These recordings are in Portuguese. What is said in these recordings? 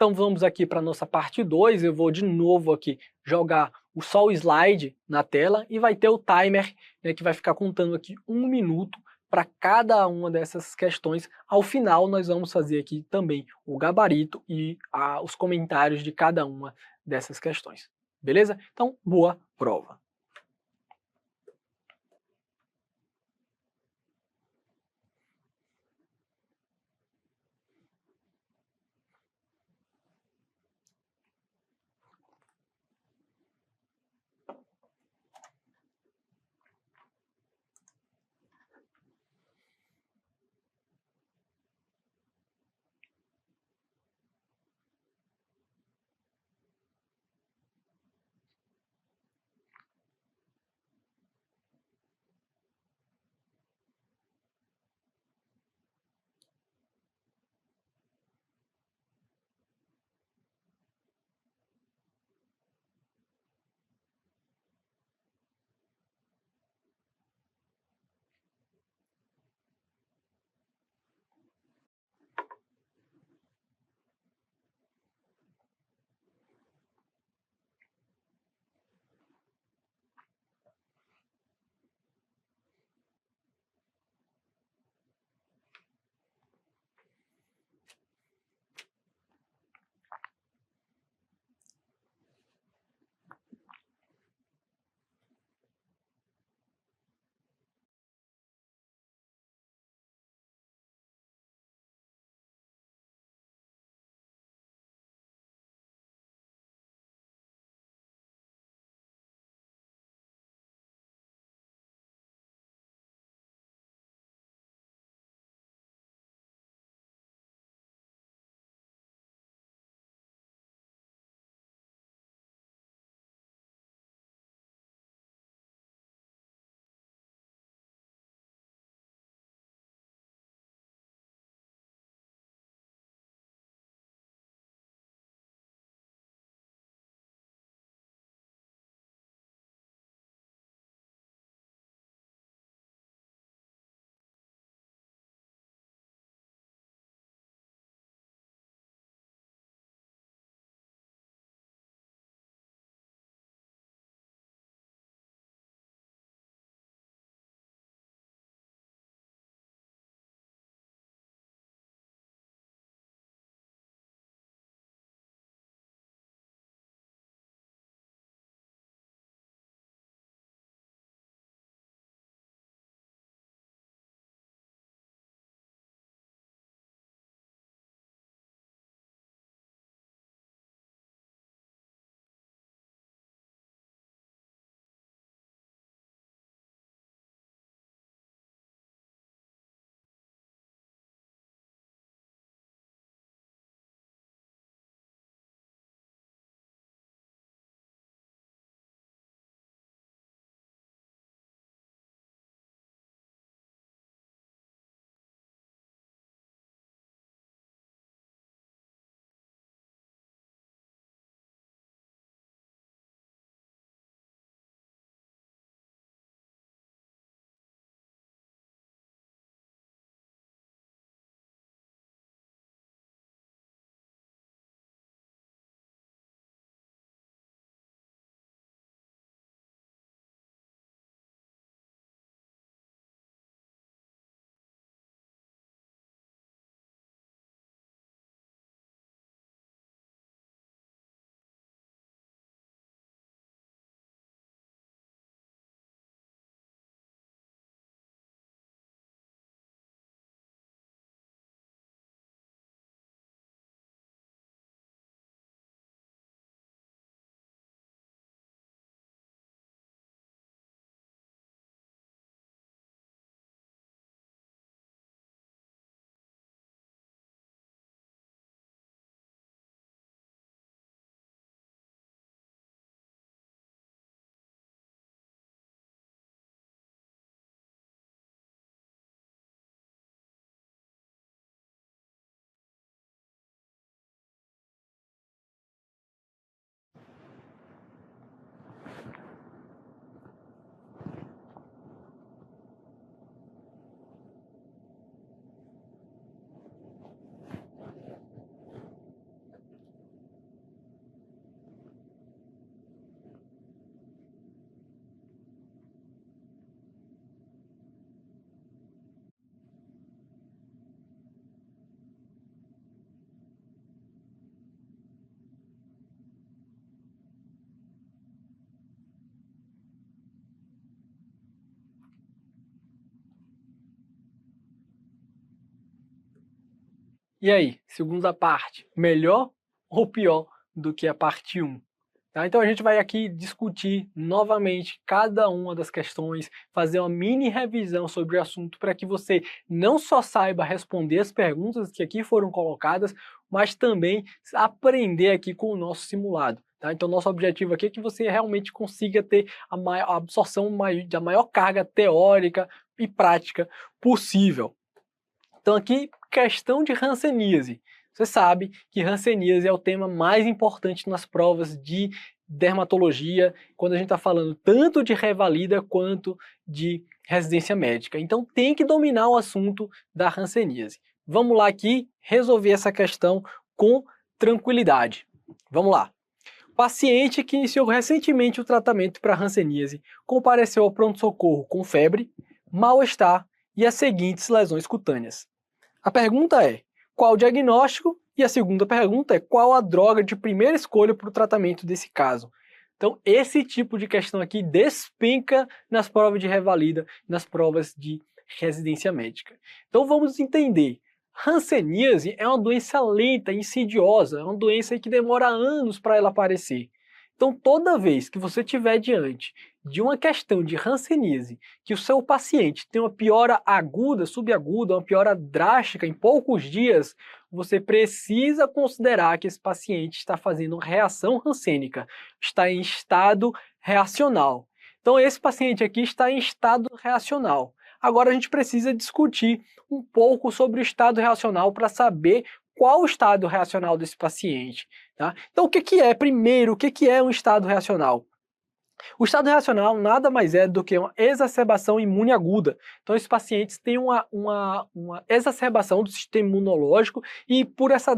Então vamos aqui para a nossa parte 2, eu vou de novo aqui jogar só o slide na tela e vai ter o timer, né, que vai ficar contando aqui 1 minuto para cada uma dessas questões. Ao final nós vamos fazer aqui também o gabarito e os comentários de cada uma dessas questões. Beleza? Então, boa prova! E aí, segunda parte, melhor ou pior do que a parte 1? Tá? Então a gente vai aqui discutir novamente cada uma das questões, fazer uma mini revisão sobre o assunto para que você não só saiba responder as perguntas que aqui foram colocadas, mas também aprender aqui com o nosso simulado. Tá? Então nosso objetivo aqui é que você realmente consiga ter a absorção da maior carga teórica e prática possível. Então aqui, questão de hanseníase. Você sabe que hanseníase é o tema mais importante nas provas de dermatologia, quando a gente está falando tanto de revalida quanto de residência médica. Então tem que dominar o assunto da hanseníase. Vamos lá aqui resolver essa questão com tranquilidade. Vamos lá. Paciente que iniciou recentemente o tratamento para hanseníase compareceu ao pronto-socorro com febre, mal-estar e as seguintes lesões cutâneas. A pergunta é, qual o diagnóstico? E a segunda pergunta é, qual a droga de primeira escolha para o tratamento desse caso? Então, esse tipo de questão aqui despenca nas provas de revalida, nas provas de residência médica. Então, vamos entender. Hanseníase é uma doença lenta, insidiosa, é uma doença que demora anos para ela aparecer. Então, toda vez que você estiver diante de uma questão de hanseníase, que o seu paciente tem uma piora aguda, subaguda, uma piora drástica em poucos dias, você precisa considerar que esse paciente está fazendo reação hansênica, está em estado reacional. Então, esse paciente aqui está em estado reacional. Agora a gente precisa discutir um pouco sobre o estado reacional para saber qual o estado reacional desse paciente. Tá? Então o que é, primeiro, o que é um estado reacional? O estado reacional nada mais é do que uma exacerbação imune aguda. Então esses pacientes têm uma exacerbação do sistema imunológico e por essa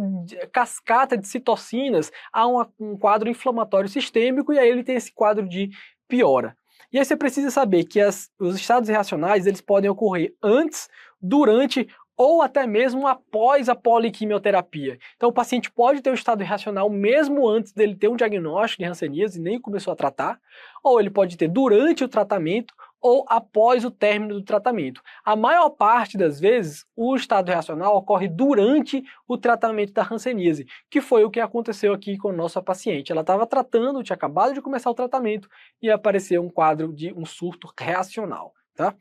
cascata de citocinas há um quadro inflamatório sistêmico e aí ele tem esse quadro de piora. E aí você precisa saber que os estados reacionais eles podem ocorrer antes, durante ou até mesmo após a poliquimioterapia. Então o paciente pode ter um estado reacional mesmo antes dele ter um diagnóstico de hanseníase e nem começou a tratar, ou ele pode ter durante o tratamento ou após o término do tratamento. A maior parte das vezes, o estado reacional ocorre durante o tratamento da hanseníase, que foi o que aconteceu aqui com a nossa paciente. Ela estava tratando, tinha acabado de começar o tratamento e apareceu um quadro de um surto reacional, tá?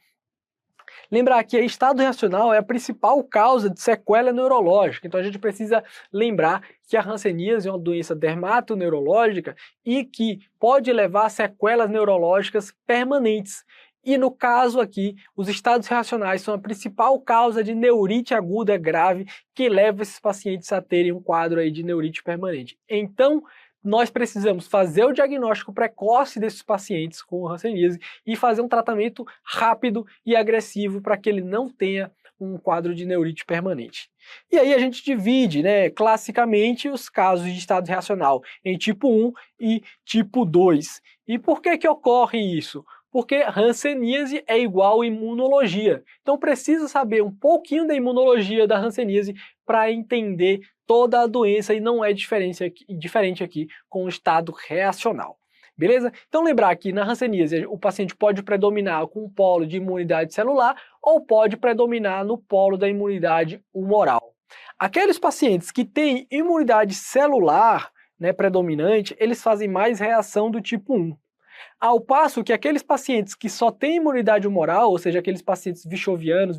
Lembrar que o estado reacional é a principal causa de sequela neurológica, então a gente precisa lembrar que a hanseníase é uma doença dermatoneurológica e que pode levar a sequelas neurológicas permanentes. E no caso aqui, os estados reacionais são a principal causa de neurite aguda grave que leva esses pacientes a terem um quadro aí de neurite permanente. Então, nós precisamos fazer o diagnóstico precoce desses pacientes com hanseníase e fazer um tratamento rápido e agressivo para que ele não tenha um quadro de neurite permanente. E aí a gente divide, classicamente os casos de estado reacional em tipo 1 e tipo 2. E por que ocorre isso? Porque hanseníase é igual imunologia. Então precisa saber um pouquinho da imunologia da hanseníase para entender toda a doença e não é diferente aqui com o estado reacional. Beleza? Então lembrar que na hanseníase o paciente pode predominar com um polo de imunidade celular ou pode predominar no polo da imunidade humoral. Aqueles pacientes que têm imunidade celular predominante, eles fazem mais reação do tipo 1. Ao passo que aqueles pacientes que só têm imunidade humoral, ou seja, aqueles pacientes vichovianos,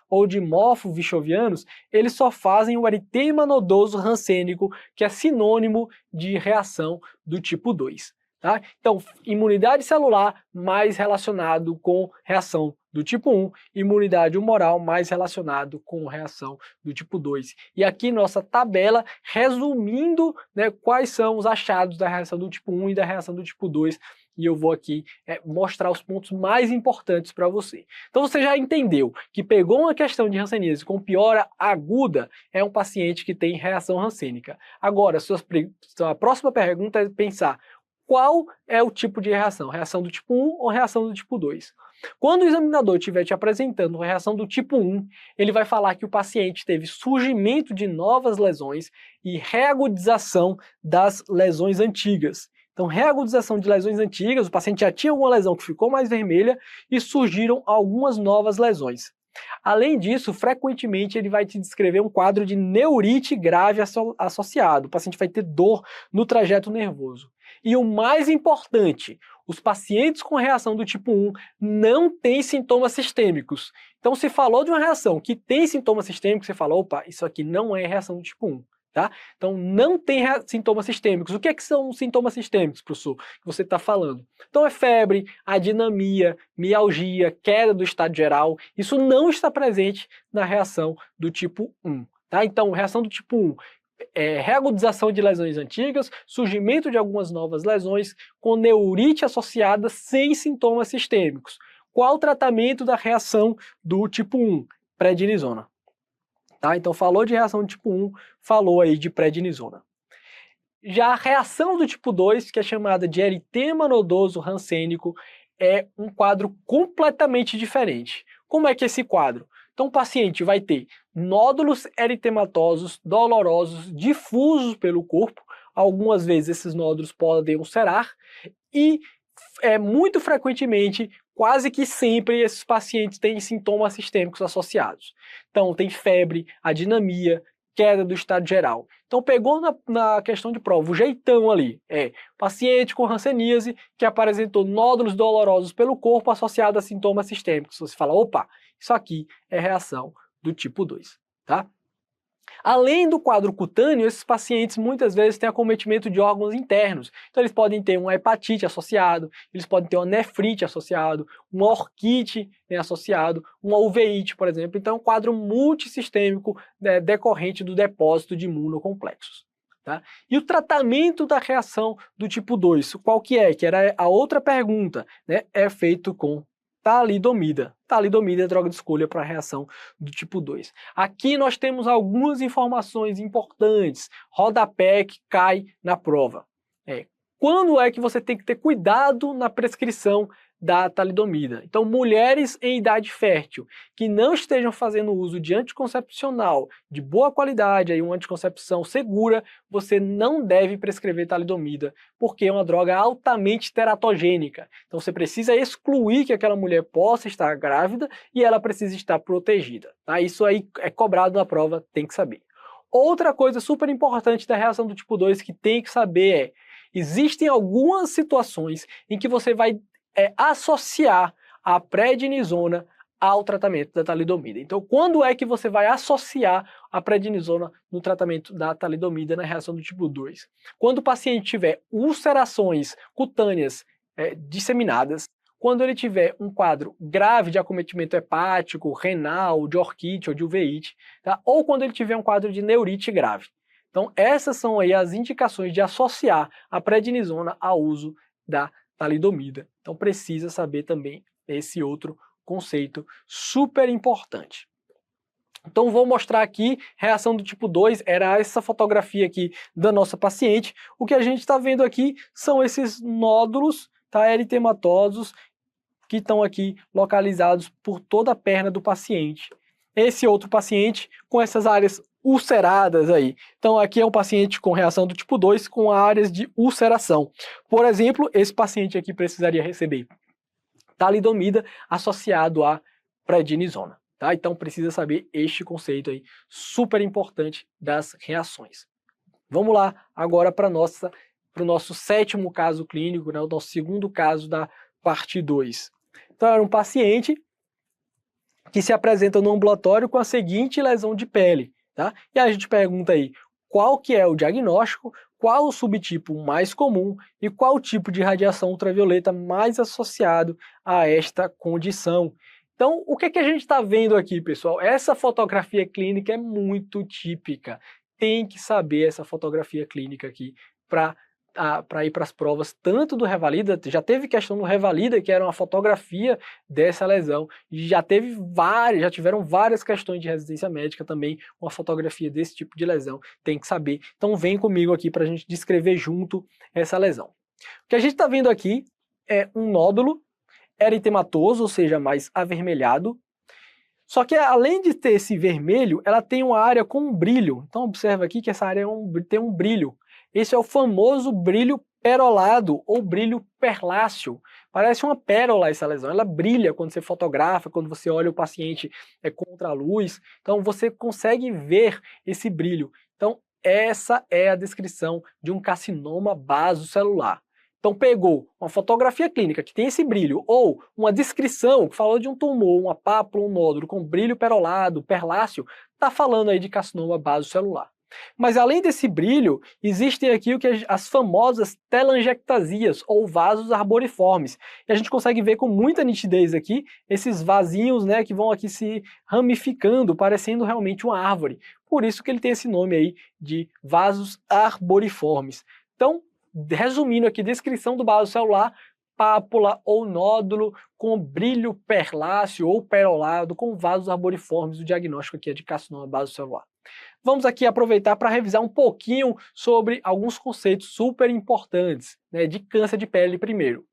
ou de mofo-vichovianos, eles só fazem o eritema nodoso hansênico, que é sinônimo de reação do tipo 2. Tá? Então, imunidade celular mais relacionado com reação do tipo 1, imunidade humoral mais relacionado com reação do tipo 2. E aqui nossa tabela resumindo quais são os achados da reação do tipo 1 e da reação do tipo 2, e eu vou aqui mostrar os pontos mais importantes para você. Então você já entendeu que pegou uma questão de hanseníase com piora aguda, é um paciente que tem reação hansênica. Agora, sua próxima pergunta é pensar, qual é o tipo de reação? Reação do tipo 1 ou reação do tipo 2? Quando o examinador estiver te apresentando uma reação do tipo 1, ele vai falar que o paciente teve surgimento de novas lesões e reagudização das lesões antigas. Então, reagudização de lesões antigas, o paciente já tinha alguma lesão que ficou mais vermelha e surgiram algumas novas lesões. Além disso, frequentemente ele vai te descrever um quadro de neurite grave associado. O paciente vai ter dor no trajeto nervoso. E o mais importante, os pacientes com reação do tipo 1 não têm sintomas sistêmicos. Então, se falou de uma reação que tem sintomas sistêmicos, você fala, opa, isso aqui não é reação do tipo 1. Tá? Então, não tem sintomas sistêmicos. O que é que são sintomas sistêmicos, professor, que você está falando? Então, é febre, adinamia, mialgia, queda do estado geral. Isso não está presente na reação do tipo 1. Tá? Então, reação do tipo 1 é reagudização de lesões antigas, surgimento de algumas novas lesões com neurite associada sem sintomas sistêmicos. Qual o tratamento da reação do tipo 1? Prednisona. Tá? Então, falou de reação do tipo 1, falou aí de prednisona. Já a reação do tipo 2, que é chamada de eritema nodoso rancênico, é um quadro completamente diferente. Como é que é esse quadro? Então, o paciente vai ter nódulos eritematosos, dolorosos, difusos pelo corpo. Algumas vezes esses nódulos podem ulcerar e, muito frequentemente, quase que sempre esses pacientes têm sintomas sistêmicos associados. Então, tem febre, adinamia, queda do estado geral. Então, pegou na questão de prova, o jeitão ali é paciente com hanseníase que apresentou nódulos dolorosos pelo corpo associados a sintomas sistêmicos. Você fala, opa, isso aqui é reação do tipo 2, tá? Além do quadro cutâneo, esses pacientes muitas vezes têm acometimento de órgãos internos. Então eles podem ter uma hepatite associado, eles podem ter uma nefrite associado, uma orquite, né, associado, uma uveíte, por exemplo. Então é um quadro multissistêmico, né, decorrente do depósito de imunocomplexos. Tá? E o tratamento da reação do tipo 2, qual que é? Que era a outra pergunta, né? É feito com talidomida. Talidomida é droga de escolha para a reação do tipo 2. Aqui nós temos algumas informações importantes, rodapé que cai na prova. Quando é que você tem que ter cuidado na prescrição da talidomida? Então, mulheres em idade fértil que não estejam fazendo uso de anticoncepcional de boa qualidade, aí uma anticoncepção segura, você não deve prescrever talidomida, porque é uma droga altamente teratogênica. Então, você precisa excluir que aquela mulher possa estar grávida e ela precisa estar protegida. Tá? Isso aí é cobrado na prova, tem que saber. Outra coisa super importante da reação do tipo 2 que tem que saber é: existem algumas situações em que você vai associar a prednisona ao tratamento da talidomida. Então, quando é que você vai associar a prednisona no tratamento da talidomida na reação do tipo 2? Quando o paciente tiver ulcerações cutâneas disseminadas, quando ele tiver um quadro grave de acometimento hepático, renal, de orquite ou de uveíte, tá? Ou quando ele tiver um quadro de neurite grave. Então, essas são aí as indicações de associar a prednisona ao uso da talidomida. Então, precisa saber também esse outro conceito super importante. Então, vou mostrar aqui, reação do tipo 2, era essa fotografia aqui da nossa paciente. O que a gente está vendo aqui são esses nódulos, tá, eritematosos, que estão aqui localizados por toda a perna do paciente. Esse outro paciente com essas áreas ulceradas aí. Então aqui é um paciente com reação do tipo 2 com áreas de ulceração. Por exemplo, esse paciente aqui precisaria receber talidomida associado a prednisona. Tá? Então precisa saber este conceito aí, super importante das reações. Vamos lá agora para o nosso sétimo caso clínico, né, o nosso segundo caso da parte 2. Então era um paciente que se apresenta no ambulatório com a seguinte lesão de pele. Tá? E a gente pergunta aí, qual que é o diagnóstico, qual o subtipo mais comum e qual o tipo de radiação ultravioleta mais associado a esta condição. Então, o que é que a gente está vendo aqui, pessoal? Essa fotografia clínica é muito típica. Tem que saber essa fotografia clínica aqui para ir para as provas, tanto do Revalida, já teve questão no Revalida, que era uma fotografia dessa lesão, e já tiveram várias questões de residência médica também, uma fotografia desse tipo de lesão, tem que saber. Então vem comigo aqui para a gente descrever junto essa lesão. O que a gente está vendo aqui é um nódulo eritematoso, ou seja, mais avermelhado, só que além de ter esse vermelho, ela tem uma área com um brilho. Então observa aqui que essa área tem um brilho. Esse é o famoso brilho perolado ou brilho perláceo. Parece uma pérola essa lesão, ela brilha quando você fotografa, quando você olha o paciente contra a luz, então você consegue ver esse brilho. Então essa é a descrição de um carcinoma basocelular. Então pegou uma fotografia clínica que tem esse brilho, ou uma descrição que falou de um tumor, uma pápula, um nódulo com brilho perolado, perláceo, está falando aí de carcinoma basocelular. Mas além desse brilho, existem aqui as famosas telangiectasias, ou vasos arboriformes. E a gente consegue ver com muita nitidez aqui, esses vasinhos, né, que vão aqui se ramificando, parecendo realmente uma árvore. Por isso que ele tem esse nome aí de vasos arboriformes. Então, resumindo aqui, descrição do vaso celular: pápula ou nódulo com brilho perláceo ou perolado com vasos arboriformes. O diagnóstico aqui é de carcinoma basocelular. Vamos aqui aproveitar para revisar um pouquinho sobre alguns conceitos super importantes, né, de câncer de pele primeiro.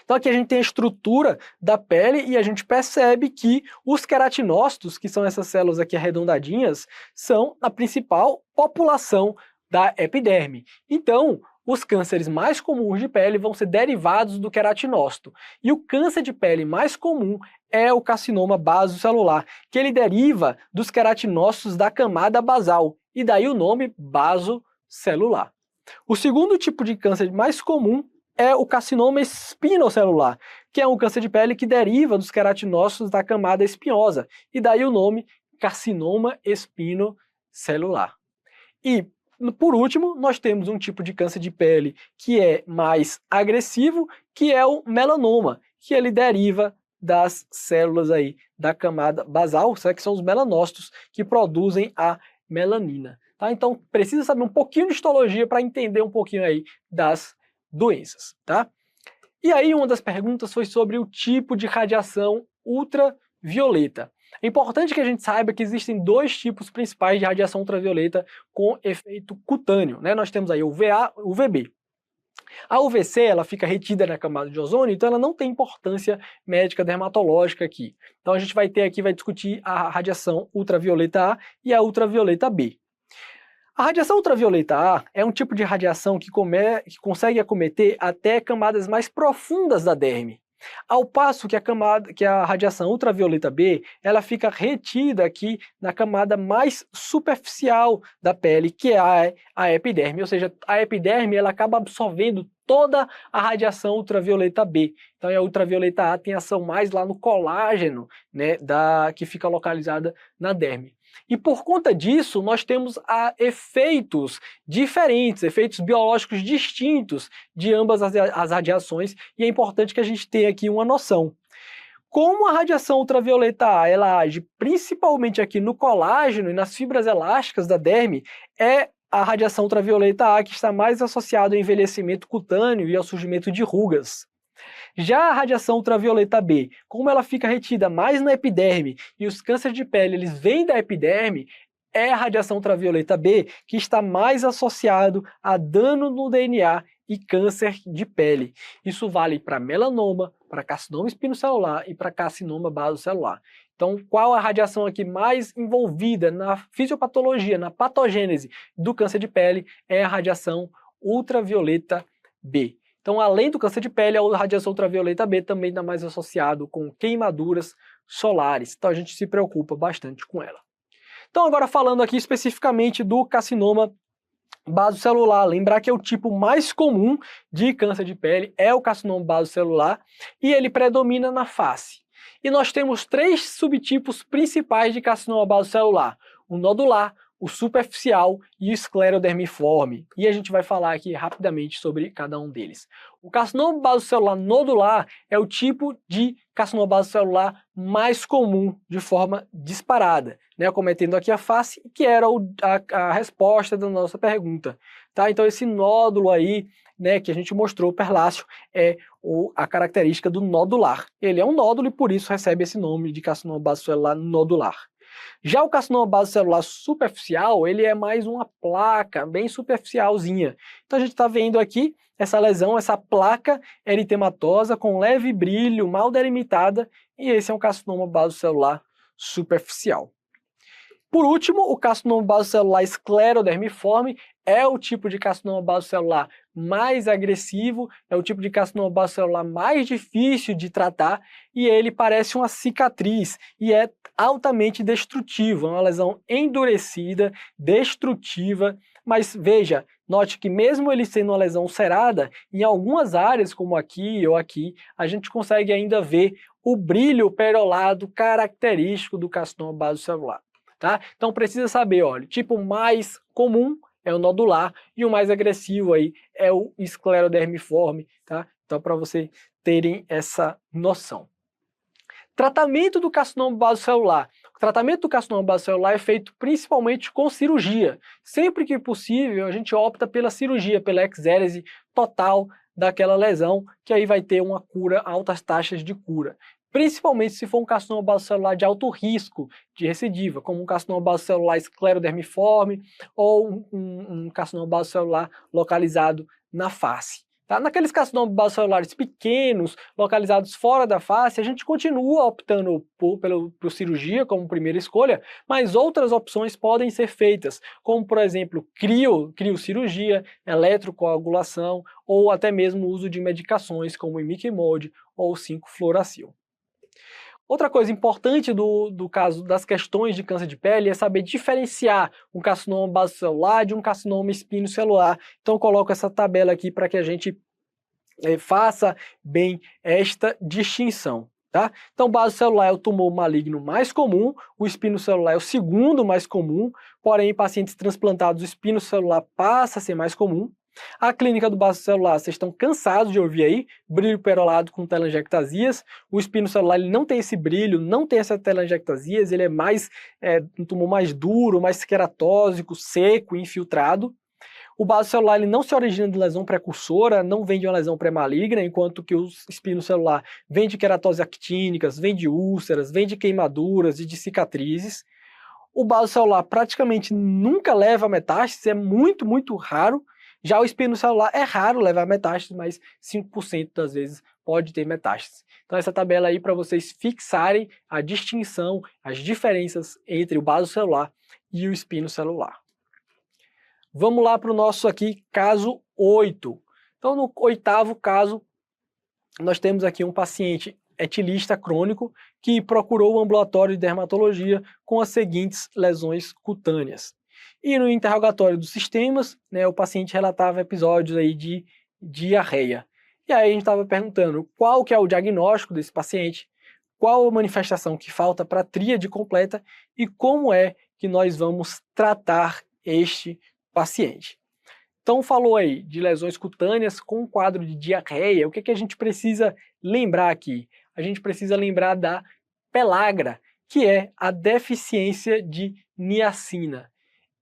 Então aqui a gente tem a estrutura da pele e a gente percebe que os queratinócitos, que são essas células aqui arredondadinhas, são a principal população da epiderme. Então, os cânceres mais comuns de pele vão ser derivados do queratinócito. E o câncer de pele mais comum é o carcinoma basocelular, que ele deriva dos queratinócitos da camada basal, e daí o nome basocelular. O segundo tipo de câncer mais comum é o carcinoma espinocelular, que é um câncer de pele que deriva dos queratinócitos da camada espinhosa, e daí o nome carcinoma espinocelular. E por último, nós temos um tipo de câncer de pele que é mais agressivo, que é o melanoma, que ele deriva das células aí da camada basal, que são os melanócitos que produzem a melanina. Tá? Então, precisa saber um pouquinho de histologia para entender um pouquinho aí das doenças. Tá? E aí, uma das perguntas foi sobre o tipo de radiação ultravioleta. É importante que a gente saiba que existem dois tipos principais de radiação ultravioleta com efeito cutâneo, né? Nós temos aí o UVA e o UVB. A UVC, ela fica retida na camada de ozônio, então ela não tem importância médica dermatológica aqui. Então a gente vai ter aqui, vai discutir a radiação ultravioleta A e a ultravioleta B. A radiação ultravioleta A é um tipo de radiação que consegue acometer até camadas mais profundas da derme. Ao passo que a radiação ultravioleta B, ela fica retida aqui na camada mais superficial da pele, que é a epiderme, ou seja, a epiderme ela acaba absorvendo toda a radiação ultravioleta B. Então a ultravioleta A tem ação mais lá no colágeno, né, que fica localizada na derme. E por conta disso, nós temos efeitos diferentes, efeitos biológicos distintos de ambas as radiações, e é importante que a gente tenha aqui uma noção. Como a radiação ultravioleta A ela age principalmente aqui no colágeno e nas fibras elásticas da derme, é a radiação ultravioleta A que está mais associada ao envelhecimento cutâneo e ao surgimento de rugas. Já a radiação ultravioleta B, como ela fica retida mais na epiderme e os cânceres de pele eles vêm da epiderme, é a radiação ultravioleta B que está mais associado a dano no DNA e câncer de pele. Isso vale para melanoma, para carcinoma espinocelular e para carcinoma basocelular. Então, qual a radiação aqui mais envolvida na fisiopatologia, na patogênese do câncer de pele? É a radiação ultravioleta B. Então, além do câncer de pele, a radiação ultravioleta B também está mais associado com queimaduras solares. Então, a gente se preocupa bastante com ela. Então, agora falando aqui especificamente do carcinoma basocelular, lembrar que é o tipo mais comum de câncer de pele, é o carcinoma basocelular, e ele predomina na face. E nós temos três subtipos principais de carcinoma basocelular: o nodular, o superficial e o esclerodermiforme. E a gente vai falar aqui rapidamente sobre cada um deles. O carcinoma basocelular nodular é o tipo de carcinoma basocelular mais comum de forma disparada, né? Acometendo aqui a face, que era a resposta da nossa pergunta. Tá? Então esse nódulo aí, né, que a gente mostrou, perláceo, é a característica do nodular. Ele é um nódulo e por isso recebe esse nome de carcinoma basocelular nodular. Já o carcinoma basocelular superficial, ele é mais uma placa bem superficialzinha. Então a gente está vendo aqui essa lesão, essa placa eritematosa com leve brilho, mal delimitada, e esse é um carcinoma basocelular superficial. Por último, o carcinoma basocelular esclerodermiforme é o tipo de carcinoma basocelular mais agressivo, é o tipo de carcinoma basocelular mais difícil de tratar e ele parece uma cicatriz e é altamente destrutivo, é uma lesão endurecida, destrutiva, mas veja, note que mesmo ele sendo uma lesão ulcerada, em algumas áreas como aqui ou aqui, a gente consegue ainda ver o brilho perolado característico do carcinoma basocelular. Tá? Então precisa saber, olha, o tipo mais comum é o nodular e o mais agressivo aí é o esclerodermiforme, tá? Então para vocês terem essa noção. Tratamento do carcinoma basocelular. O tratamento do carcinoma basocelular é feito principalmente com cirurgia. Sempre que possível, a gente opta pela cirurgia, pela exérese total daquela lesão, que aí vai ter uma cura, altas taxas de cura. Principalmente se for um carcinoma basocelular de alto risco de recidiva, como um carcinoma basocelular esclerodermiforme ou um carcinoma basocelular localizado na face. Tá? Naqueles carcinomas basocelulares pequenos, localizados fora da face, a gente continua optando por cirurgia como primeira escolha, mas outras opções podem ser feitas, como por exemplo criocirurgia, eletrocoagulação ou até mesmo o uso de medicações como imiquimod ou 5-fluoracil. Outra coisa importante do caso das questões de câncer de pele é saber diferenciar um carcinoma basocelular de um carcinoma espinocelular. Então eu coloco essa tabela aqui para que a gente faça bem esta distinção. Tá? Então, o basocelular é o tumor maligno mais comum, o espinocelular é o segundo mais comum, porém em pacientes transplantados o espinocelular passa a ser mais comum. A clínica do basocelular, vocês estão cansados de ouvir aí, brilho perolado com telangiectasias. O espinocelular ele não tem esse brilho, não tem essa telangiectasias, ele é mais um tumor mais duro, mais queratósico, seco, infiltrado. O basocelular ele não se origina de lesão precursora, não vem de uma lesão pré-maligna, enquanto que o espinocelular vem de queratoses actínicas, vem de úlceras, vem de queimaduras e de cicatrizes. O basocelular praticamente nunca leva metástase, é muito, muito raro. Já o espinocelular é raro levar metástase, mas 5% das vezes pode ter metástase. Então essa tabela aí para vocês fixarem a distinção, as diferenças entre o basocelular e o espinocelular. Vamos lá para o nosso aqui caso 8. Então no 8º caso, nós temos aqui um paciente etilista crônico que procurou o ambulatório de dermatologia com as seguintes lesões cutâneas. E no interrogatório dos sistemas, né, o paciente relatava episódios aí de diarreia. E aí a gente estava perguntando qual que é o diagnóstico desse paciente, qual a manifestação que falta para a tríade completa e como é que nós vamos tratar este paciente. Então falou aí de lesões cutâneas com um quadro de diarreia, o que a gente precisa lembrar aqui? A gente precisa lembrar da pellagra, que é a deficiência de niacina.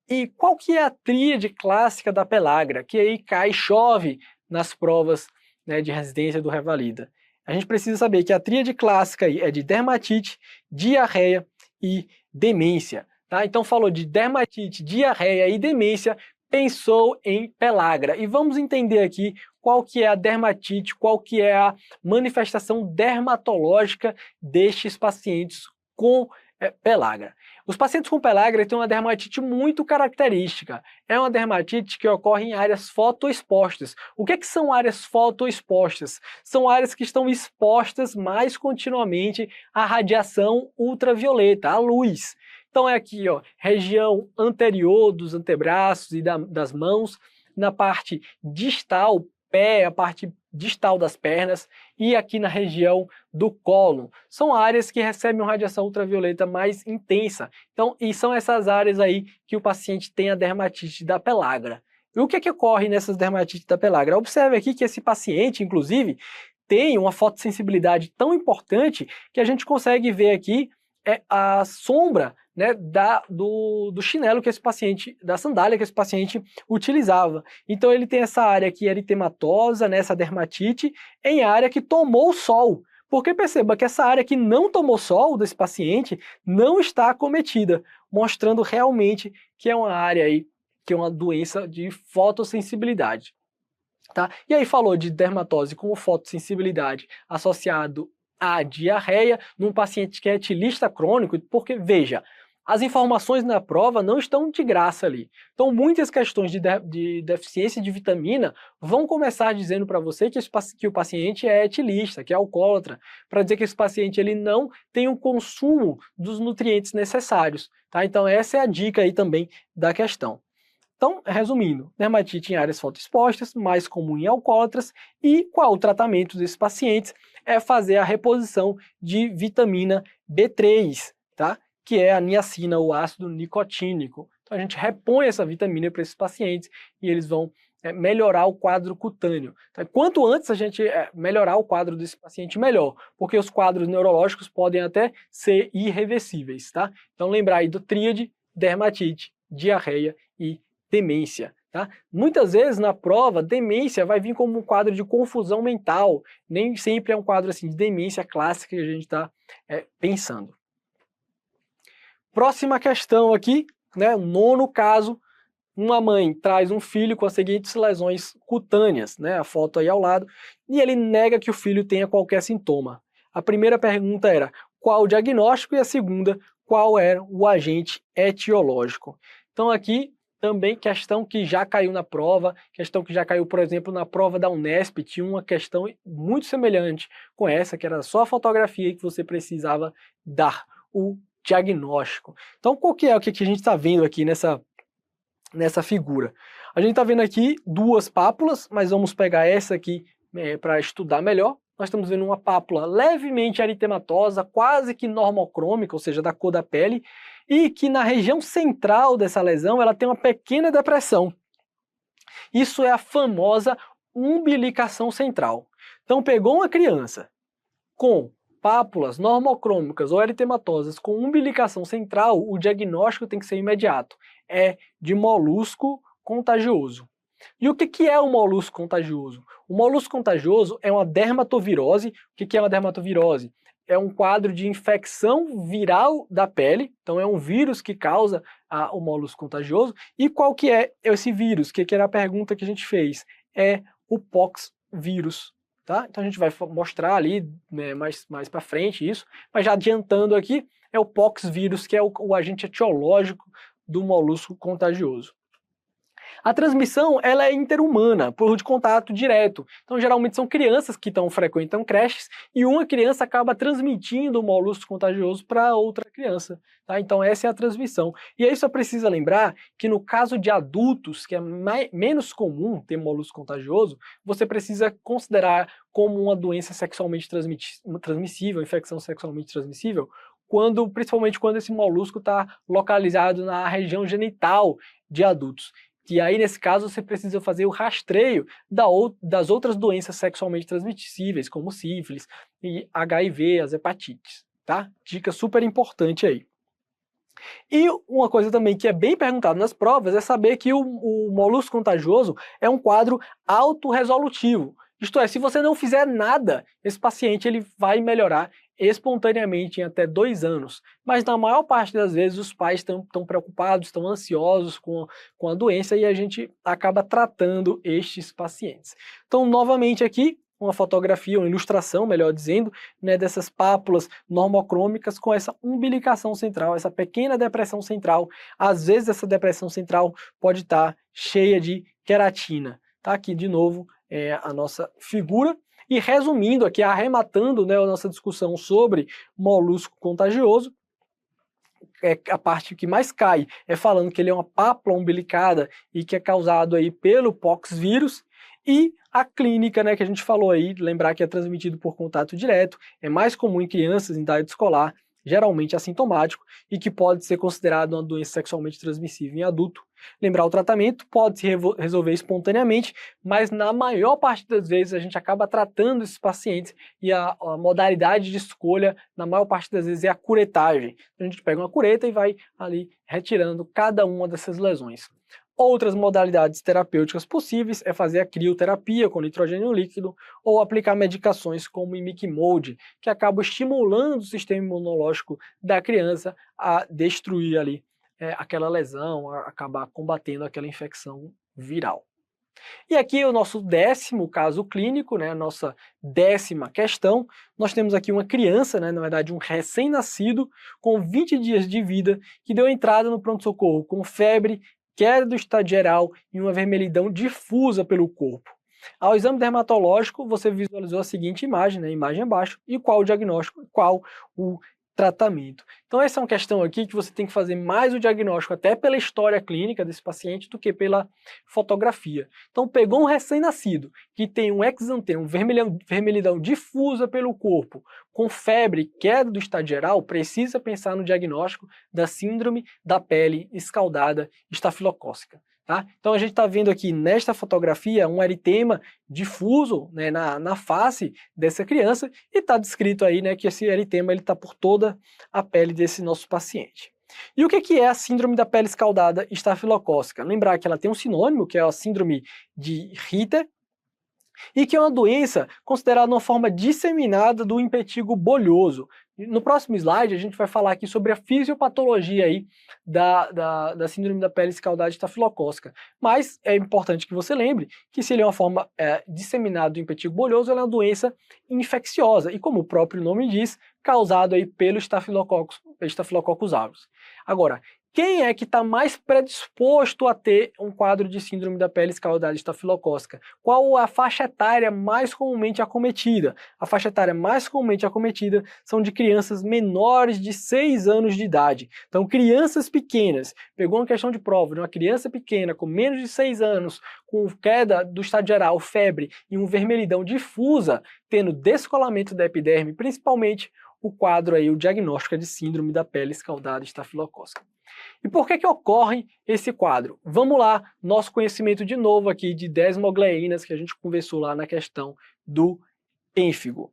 E qual que é a tríade clássica da pellagra, que aí cai e chove nas provas, né, de residência do Revalida? A gente precisa saber que a tríade clássica aí é de dermatite, diarreia e demência. Tá? Então falou de dermatite, diarreia e demência, pensou em pellagra. E vamos entender aqui qual que é a dermatite, qual que é a manifestação dermatológica destes pacientes com pellagra. Os pacientes com pellagra têm uma dermatite muito característica. É uma dermatite que ocorre em áreas fotoexpostas. O que são áreas fotoexpostas? São áreas que estão expostas mais continuamente à radiação ultravioleta, à luz. Então é aqui, ó, região anterior dos antebraços e das mãos, na parte distal, pé, a parte distal das pernas e aqui na região do colo. São áreas que recebem uma radiação ultravioleta mais intensa. Então, e são essas áreas aí que o paciente tem a dermatite da pellagra. E o que ocorre nessas dermatites da pellagra? Observe aqui que esse paciente, inclusive, tem uma fotossensibilidade tão importante que a gente consegue ver aqui a sombra, né, do chinelo que esse paciente, da sandália que esse paciente utilizava. Então ele tem essa área aqui eritematosa, né, essa dermatite, em área que tomou sol. Porque perceba que essa área que não tomou sol desse paciente não está acometida, mostrando realmente que é uma área aí, que é uma doença de fotossensibilidade. Tá? E aí falou de dermatose com fotossensibilidade associado a diarreia num paciente que é etilista crônico, porque, veja, as informações na prova não estão de graça ali. Então, muitas questões de deficiência de vitamina vão começar dizendo para você que o paciente é etilista, que é alcoólatra, para dizer que esse paciente ele não tem o consumo dos nutrientes necessários. Tá? Então, essa é a dica aí também da questão. Então, resumindo, dermatite em áreas fotoexpostas, mais comum em alcoólatras, e qual o tratamento desses pacientes? É fazer a reposição de vitamina B3, tá? Que é a niacina, o ácido nicotínico. Então a gente repõe essa vitamina para esses pacientes e eles vão melhorar o quadro cutâneo. Então, quanto antes a gente melhorar o quadro desse paciente, melhor, porque os quadros neurológicos podem até ser irreversíveis, tá? Então lembrar aí do tríade, dermatite, diarreia e demência. Tá? Muitas vezes na prova, demência vai vir como um quadro de confusão mental, nem sempre é um quadro assim, de demência clássica que a gente está pensando. Próxima questão aqui, né, 9º caso, uma mãe traz um filho com as seguintes lesões cutâneas, né, a foto aí ao lado, e ele nega que o filho tenha qualquer sintoma. A primeira pergunta era qual o diagnóstico e a segunda, qual era o agente etiológico. Então aqui também questão que já caiu na prova, questão que já caiu, por exemplo, na prova da Unesp, tinha uma questão muito semelhante com essa, que era só a fotografia que você precisava dar o diagnóstico. Então, qual que é o que a gente está vendo aqui nessa figura? A gente está vendo aqui duas pápulas, mas vamos pegar essa aqui para estudar melhor. Nós estamos vendo uma pápula levemente eritematosa, quase que normocrômica, ou seja, da cor da pele, e que na região central dessa lesão ela tem uma pequena depressão. Isso é a famosa umbilicação central. Então pegou uma criança com pápulas normocrômicas ou eritematosas com umbilicação central, o diagnóstico tem que ser imediato. É de molusco contagioso. E o que é o molusco contagioso? O molusco contagioso é uma dermatovirose. O que é uma dermatovirose? É um quadro de infecção viral da pele, então é um vírus que causa o molusco contagioso. E qual que é esse vírus? Que era a pergunta que a gente fez. É o pox vírus. Tá? Então a gente vai mostrar ali mais para frente isso, mas já adiantando aqui, é o pox vírus, que é o agente etiológico do molusco contagioso. A transmissão ela é interhumana, por de contato direto. Então, geralmente são crianças que frequentam creches e uma criança acaba transmitindo o molusco contagioso para outra criança. Tá? Então, essa é a transmissão. E aí só precisa lembrar que no caso de adultos, que é menos comum ter molusco contagioso, você precisa considerar como uma doença sexualmente transmissível, infecção sexualmente transmissível, principalmente quando esse molusco está localizado na região genital de adultos. E aí, nesse caso, você precisa fazer o rastreio das outras doenças sexualmente transmissíveis, como sífilis e HIV, as hepatites, tá? Dica super importante aí. E uma coisa também que é bem perguntada nas provas é saber que o molusco contagioso é um quadro autorresolutivo. Isto é, se você não fizer nada, esse paciente ele vai melhorar espontaneamente em até 2 anos. Mas na maior parte das vezes os pais estão preocupados, estão ansiosos com a doença e a gente acaba tratando estes pacientes. Então, novamente aqui, uma fotografia, uma ilustração, melhor dizendo, né, dessas pápulas normocrômicas com essa umbilicação central, essa pequena depressão central. Às vezes essa depressão central pode estar cheia de queratina. Tá aqui de novo a nossa figura. E resumindo aqui, arrematando, né, a nossa discussão sobre molusco contagioso, a parte que mais cai é falando que ele é uma pápula umbilicada e que é causado aí pelo poxvírus. E a clínica, né, que a gente falou aí, lembrar que é transmitido por contato direto, é mais comum em crianças em idade escolar, geralmente assintomático e que pode ser considerado uma doença sexualmente transmissível em adulto. Lembrar o tratamento pode se resolver espontaneamente, mas na maior parte das vezes a gente acaba tratando esses pacientes e a modalidade de escolha, na maior parte das vezes, é a curetagem. A gente pega uma cureta e vai ali retirando cada uma dessas lesões. Outras modalidades terapêuticas possíveis é fazer a crioterapia com nitrogênio líquido ou aplicar medicações como imiquimod, que acabam estimulando o sistema imunológico da criança a destruir ali aquela lesão, a acabar combatendo aquela infecção viral. E aqui o nosso 10º caso clínico, né, a nossa 10ª questão, nós temos aqui uma criança, né, na verdade um recém-nascido, com 20 dias de vida, que deu entrada no pronto-socorro com febre, queda do estado geral e uma vermelhidão difusa pelo corpo. Ao exame dermatológico, você visualizou a seguinte imagem, né, imagem abaixo, e qual o diagnóstico, qual o tratamento. Então essa é uma questão aqui que você tem que fazer mais o diagnóstico até pela história clínica desse paciente do que pela fotografia. Então pegou um recém-nascido que tem um exantema, um vermelhidão difusa pelo corpo, com febre, queda do estado geral, precisa pensar no diagnóstico da síndrome da pele escaldada estafilocócica. Tá? Então a gente está vendo aqui nesta fotografia um eritema difuso, né, na face dessa criança, e está descrito aí, né, que esse eritema está por toda a pele desse nosso paciente. E o que é a síndrome da pele escaldada estafilocócica? Lembrar que ela tem um sinônimo, que é a síndrome de Ritter, e que é uma doença considerada uma forma disseminada do impetigo bolhoso. No próximo slide a gente vai falar aqui sobre a fisiopatologia aí da síndrome da pele escaldada estafilocócica. Mas é importante que você lembre que se ele é uma forma disseminada do impetigo bolhoso, ela é uma doença infecciosa e, como o próprio nome diz, causado aí pelo Staphylococcus aureus. Agora, quem é que está mais predisposto a ter um quadro de síndrome da pele escaldada estafilocócica? Qual a faixa etária mais comumente acometida? A faixa etária mais comumente acometida são de crianças menores de 6 anos de idade. Então, crianças pequenas, pegou uma questão de prova de uma criança pequena com menos de 6 anos, com queda do estado geral, febre e um vermelhidão difusa, tendo descolamento da epiderme, principalmente o quadro aí, o diagnóstico de síndrome da pele escaldada estafilocócica. E por que ocorre esse quadro? Vamos lá, nosso conhecimento de novo aqui de desmogleínas que a gente conversou lá na questão do pênfigo.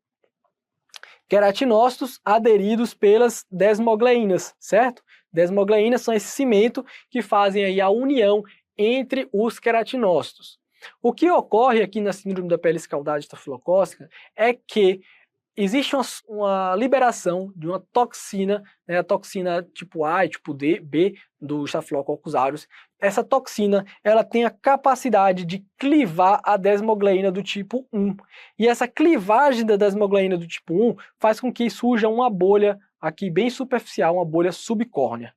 Queratinócitos aderidos pelas desmogleínas, certo? Desmogleínas são esse cimento que fazem aí a união entre os queratinócitos. O que ocorre aqui na síndrome da pele escaldada estafilocócica é que existe uma liberação de uma toxina, né, a toxina tipo A e tipo B do Staphylococcus aureus. Essa toxina ela tem a capacidade de clivar a desmogleína do tipo 1. E essa clivagem da desmogleína do tipo 1 faz com que surja uma bolha aqui bem superficial, uma bolha subcórnea.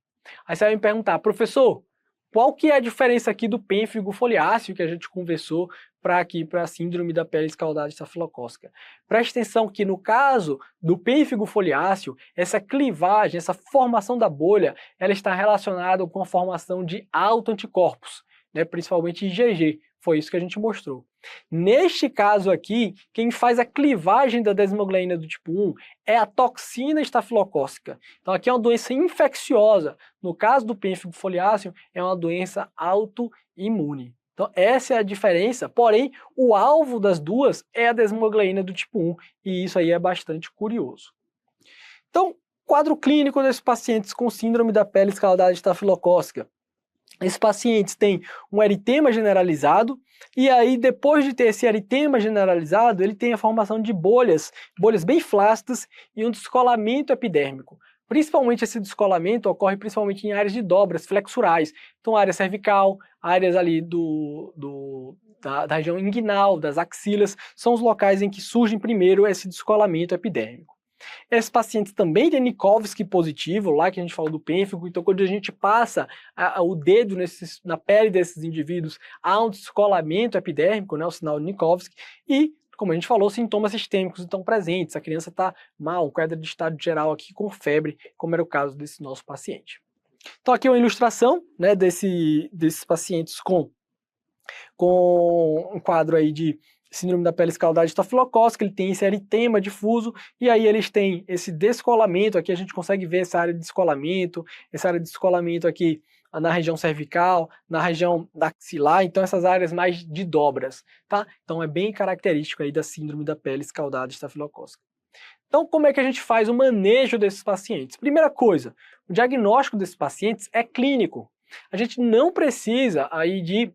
Aí você vai me perguntar, professor, qual que é a diferença aqui do pênfigo foliáceo que a gente conversou para a síndrome da pele escaldada estafilocócica? Preste atenção que no caso do pênfigo foliáceo, essa clivagem, essa formação da bolha, ela está relacionada com a formação de autoanticorpos, né, principalmente IgG. Foi isso que a gente mostrou. Neste caso aqui, quem faz a clivagem da desmogleína do tipo 1 é a toxina estafilocócica. Então aqui é uma doença infecciosa. No caso do pênfigo foliáceo, é uma doença autoimune. Então essa é a diferença, porém o alvo das duas é a desmogleína do tipo 1, e isso aí é bastante curioso. Então, quadro clínico desses pacientes com síndrome da pele escaldada estafilocócica. Esses pacientes têm um eritema generalizado, e aí depois de ter esse eritema generalizado, ele tem a formação de bolhas bem flácidas e um descolamento epidérmico. Principalmente esse descolamento ocorre principalmente em áreas de dobras flexurais, então área cervical, áreas ali da região inguinal, das axilas, são os locais em que surge primeiro esse descolamento epidérmico. Esses pacientes também têm Nikolsky positivo, lá que a gente falou do pênfigo, então quando a gente passa o dedo na pele desses indivíduos, há um descolamento epidérmico, né, o sinal de Nikolsky, e, como a gente falou, sintomas sistêmicos estão presentes, a criança está mal, queda de estado geral aqui com febre, como era o caso desse nosso paciente. Então aqui é uma ilustração, né, desses pacientes com um quadro aí de síndrome da pele escaldada estafilocócica, ele tem esse eritema difuso, e aí eles têm esse descolamento, aqui a gente consegue ver essa área de descolamento aqui na região cervical, na região da axilar, então essas áreas mais de dobras, tá? Então é bem característico aí da síndrome da pele escaldada estafilocócica. Então como é que a gente faz o manejo desses pacientes? Primeira coisa, o diagnóstico desses pacientes é clínico. A gente não precisa aí de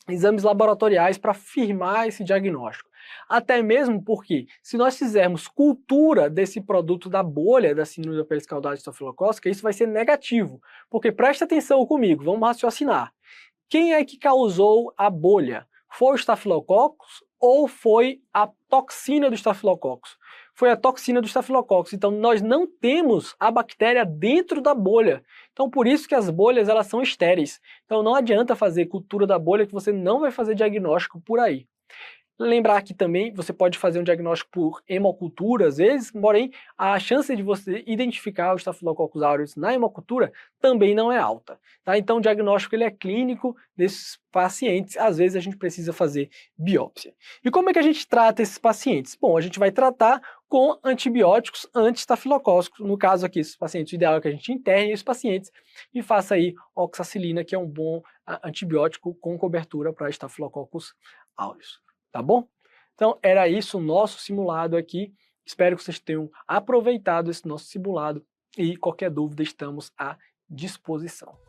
exames laboratoriais para firmar esse diagnóstico. Até mesmo porque, se nós fizermos cultura desse produto da bolha da síndrome da pele escaldada estafilocócica, isso vai ser negativo. Porque presta atenção comigo, vamos raciocinar. Quem é que causou a bolha? Foi o Staphylococcus ou foi a toxina do Staphylococcus? Foi a toxina do Staphylococcus. Então nós não temos a bactéria dentro da bolha. Então por isso que as bolhas elas são estéreis. Então não adianta fazer cultura da bolha que você não vai fazer diagnóstico por aí. Lembrar que também você pode fazer um diagnóstico por hemocultura às vezes, porém a chance de você identificar o Staphylococcus aureus na hemocultura também não é alta. Tá? Então o diagnóstico ele é clínico desses pacientes, às vezes a gente precisa fazer biópsia. E como é que a gente trata esses pacientes? Bom, a gente vai tratar com antibióticos anti-estafilocóccicos. No caso aqui, esses pacientes, o ideal é que a gente interne esses pacientes e faça aí oxacilina, que é um bom antibiótico com cobertura para Staphylococcus aureus. Tá bom? Então era isso o nosso simulado aqui. Espero que vocês tenham aproveitado esse nosso simulado e qualquer dúvida estamos à disposição.